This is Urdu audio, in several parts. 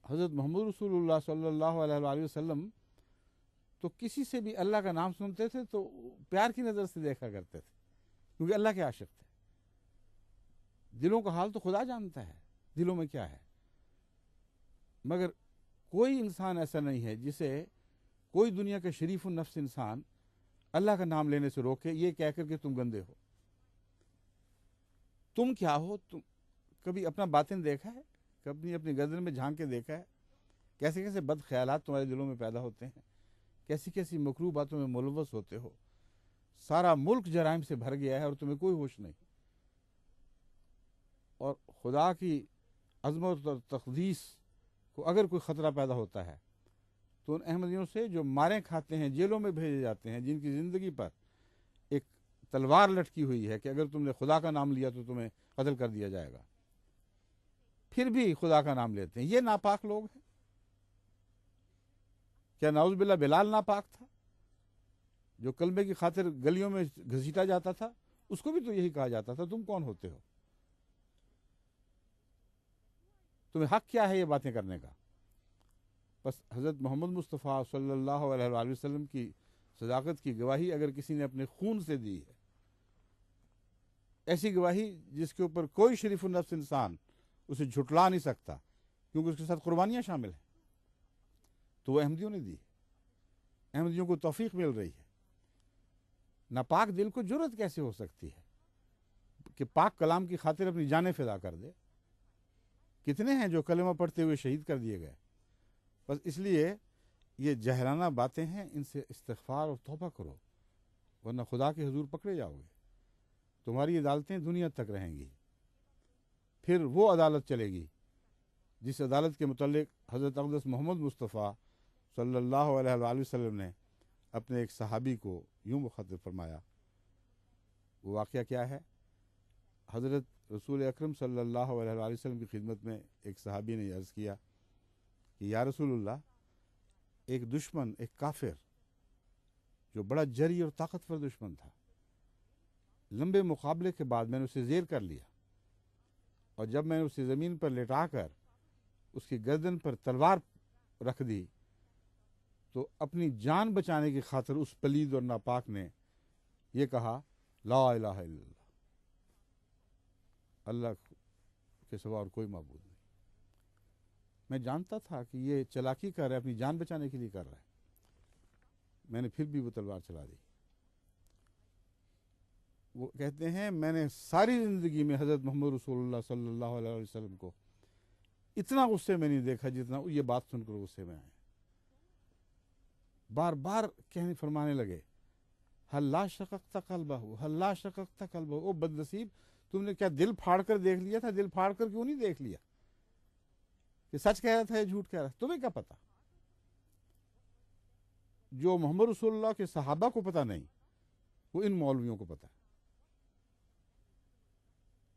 حضرت محمد رسول اللہ صلی اللہ علیہ وآلہ وسلم تو کسی سے بھی اللہ کا نام سنتے تھے تو پیار کی نظر سے دیکھا کرتے تھے، کیونکہ اللہ کے عاشق تھے۔ دلوں کا حال تو خدا جانتا ہے دلوں میں کیا ہے، مگر کوئی انسان ایسا نہیں ہے جسے کوئی دنیا کا شریف النفس انسان اللہ کا نام لینے سے روکے، یہ کہہ کر کہ تم گندے ہو، تم کیا ہو۔ تم کبھی اپنا باطن دیکھا ہے؟ کبھی اپنی گردن میں جھانک کے دیکھا ہے؟ کیسے کیسے بد خیالات تمہارے دلوں میں پیدا ہوتے ہیں، کیسی کیسی مکروہ باتوں میں ملوث ہوتے ہو۔ سارا ملک جرائم سے بھر گیا ہے اور تمہیں کوئی ہوش نہیں، اور خدا کی عظمت اور تقدیس کو اگر کوئی خطرہ پیدا ہوتا ہے تو ان احمدیوں سے جو ماریں کھاتے ہیں، جیلوں میں بھیجے جاتے ہیں، جن کی زندگی پر ایک تلوار لٹکی ہوئی ہے کہ اگر تم نے خدا کا نام لیا تو تمہیں قتل کر دیا جائے گا، پھر بھی خدا کا نام لیتے ہیں، یہ ناپاک لوگ ہیں۔ کیا نعوذ باللہ بلال ناپاک تھا جو کلمے کی خاطر گلیوں میں گھسیٹا جاتا تھا؟ اس کو بھی تو یہی کہا جاتا تھا تم کون ہوتے ہو، تمہیں حق کیا ہے یہ باتیں کرنے کا؟ بس حضرت محمد مصطفیٰ صلی اللہ علیہ وآلہ وسلم کی صداقت کی گواہی اگر کسی نے اپنے خون سے دی ہے، ایسی گواہی جس کے اوپر کوئی شریف النفس انسان اسے جھٹلا نہیں سکتا کیونکہ اس کے ساتھ قربانیاں شامل ہیں، تو وہ احمدیوں نے دی۔ احمدیوں کو توفیق مل رہی ہے۔ ناپاک دل کو جرأت کیسے ہو سکتی ہے کہ پاک کلام کی خاطر اپنی جانیں فدا کر دے؟ کتنے ہیں جو کلمہ پڑھتے ہوئے شہید کر دیے گئے؟ بس اس لیے یہ جہلانہ باتیں ہیں، ان سے استغفار اور توبہ کرو، ورنہ خدا کے حضور پکڑے جاؤ گے۔ تمہاری عدالتیں دنیا تک رہیں گی، پھر وہ عدالت چلے گی جس عدالت کے متعلق حضرت اقدس محمد مصطفیٰ صلی اللہ علیہ وآلہ وسلم نے اپنے ایک صحابی کو یوں مخاطب فرمایا۔ وہ واقعہ کیا ہے؟ حضرت رسول اکرم صلی اللہ علیہ وآلہ وسلم کی خدمت میں ایک صحابی نے عرض کیا کہ یا رسول اللہ، ایک دشمن، ایک کافر جو بڑا جری اور طاقتور دشمن تھا، لمبے مقابلے کے بعد میں نے اسے زیر کر لیا، اور جب میں نے اسے زمین پر لٹا کر اس کی گردن پر تلوار رکھ دی تو اپنی جان بچانے کی خاطر اس پلید اور ناپاک نے یہ کہا لا الہ الا اللہ، اللہ کے سوا اور کوئی معبود نہیں۔ میں جانتا تھا کہ یہ چلاکی کر رہا ہے، اپنی جان بچانے کے لیے کر رہا ہے، میں نے پھر بھی وہ تلوار چلا دی۔ وہ کہتے ہیں میں نے ساری زندگی میں حضرت محمد رسول اللہ صلی اللہ علیہ وسلم کو اتنا غصے میں نہیں دیکھا جتنا یہ بات سن کر غصے میں آئے۔ بار بار کہنے فرمانے لگے حل لا شققت قلبہ، حل لا شققت قلبہ، او بد نصیب، تم نے کیا دل پھاڑ کر دیکھ لیا تھا؟ دل پھاڑ کر کیوں نہیں دیکھ لیا کہ سچ کہہ رہا تھا یا جھوٹ کہہ رہا تھا؟ تمہیں کیا پتا؟ جو محمد رسول اللہ کے صحابہ کو پتا نہیں وہ ان مولویوں کو پتا ہے،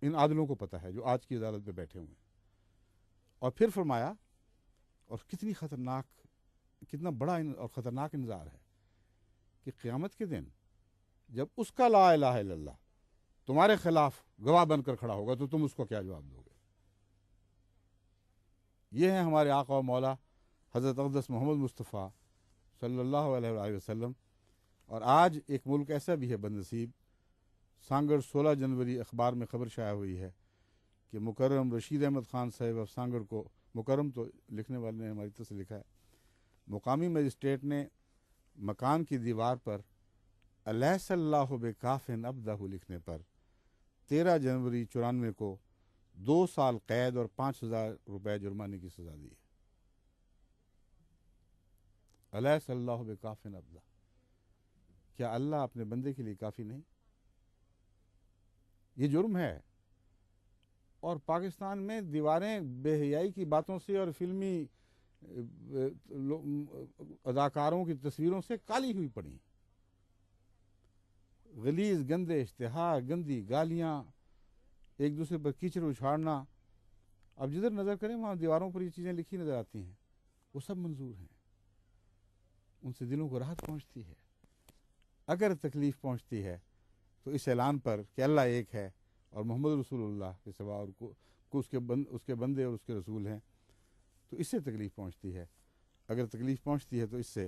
ان عادلوں کو پتا ہے جو آج کی عدالت پہ بیٹھے ہوئے ہیں۔ اور پھر فرمایا، اور کتنی خطرناک، کتنا بڑا اور خطرناک انذار ہے کہ قیامت کے دن جب اس کا لا الہ الا اللہ تمہارے خلاف گواہ بن کر کھڑا ہوگا تو تم اس کو کیا جواب دو گے؟ یہ ہیں ہمارے آقا و مولا حضرت اقدس محمد مصطفیٰ صلی اللہ علیہ وآلہ وسلم۔ اور آج ایک ملک ایسا بھی ہے بد نصیب، سانگڑ 16 جنوری اخبار میں خبر شائع ہوئی ہے کہ مکرم رشید احمد خان صاحب آف سانگڑ کو، مکرم تو لکھنے والے نے ہماری طرف سے لکھا ہے، مقامی مجسٹریٹ نے مکان کی دیوار پر الیس اللہ بکاف عبدہ لکھنے پر 13 جنوری 94 کو 2 سال قید اور 5,000 روپے جرمانے کی سزا دی ہے۔ الیس اللہ بکاف عبدہ، کیا اللہ اپنے بندے کے لیے کافی نہیں؟ یہ جرم ہے۔ اور پاکستان میں دیواریں بے حیائی کی باتوں سے اور فلمی اداکاروں کی تصویروں سے کالی ہوئی پڑی، غلیظ گندے اشتہار، گندی گالیاں، ایک دوسرے پر کیچڑ اچھاڑنا۔ اب جدھر نظر کریں وہاں دیواروں پر یہ چیزیں لکھی نظر آتی ہیں، وہ سب منظور ہیں، ان سے دلوں کو راحت پہنچتی ہے۔ اگر تکلیف پہنچتی ہے تو اس اعلان پر کہ اللہ ایک ہے اور محمد رسول اللہ کے سوا اور اس کے بندے اور اس کے رسول ہیں، تو اس سے تکلیف پہنچتی ہے. اگر تکلیف پہنچتی ہے تو اس سے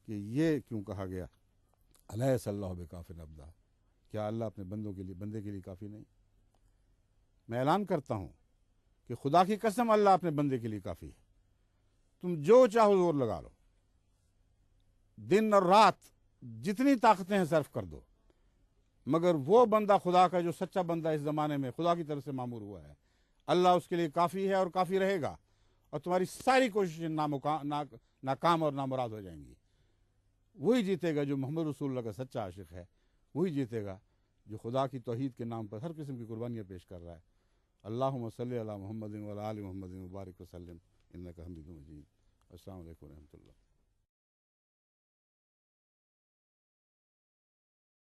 کہ یہ کیوں کہا گیا الیس اللہ بکاف عبدہ، کیا اللہ اپنے بندے کے لیے کافی نہیں؟ میں اعلان کرتا ہوں کہ خدا کی قسم اللہ اپنے بندے کے لیے کافی ہے. تم جو چاہو زور لگا لو، دن اور رات جتنی طاقتیں ہیں صرف کر دو، مگر وہ بندہ خدا کا جو سچا بندہ اس زمانے میں خدا کی طرف سے معمور ہوا ہے، اللہ اس کے لیے کافی ہے اور کافی رہے گا. اور تمہاری ساری کوششیں ناکام اور نامراد ہو جائیں گی. وہی جیتے گا جو محمد رسول اللہ کا سچا عاشق ہے، وہی جیتے گا جو خدا کی توحید کے نام پر ہر قسم کی قربانیاں پیش کر رہا ہے. اللہم صلی علی محمد و علی آل محمد مبارک وسلم انک حمید مجید. السلام علیکم و رحمۃ اللہ.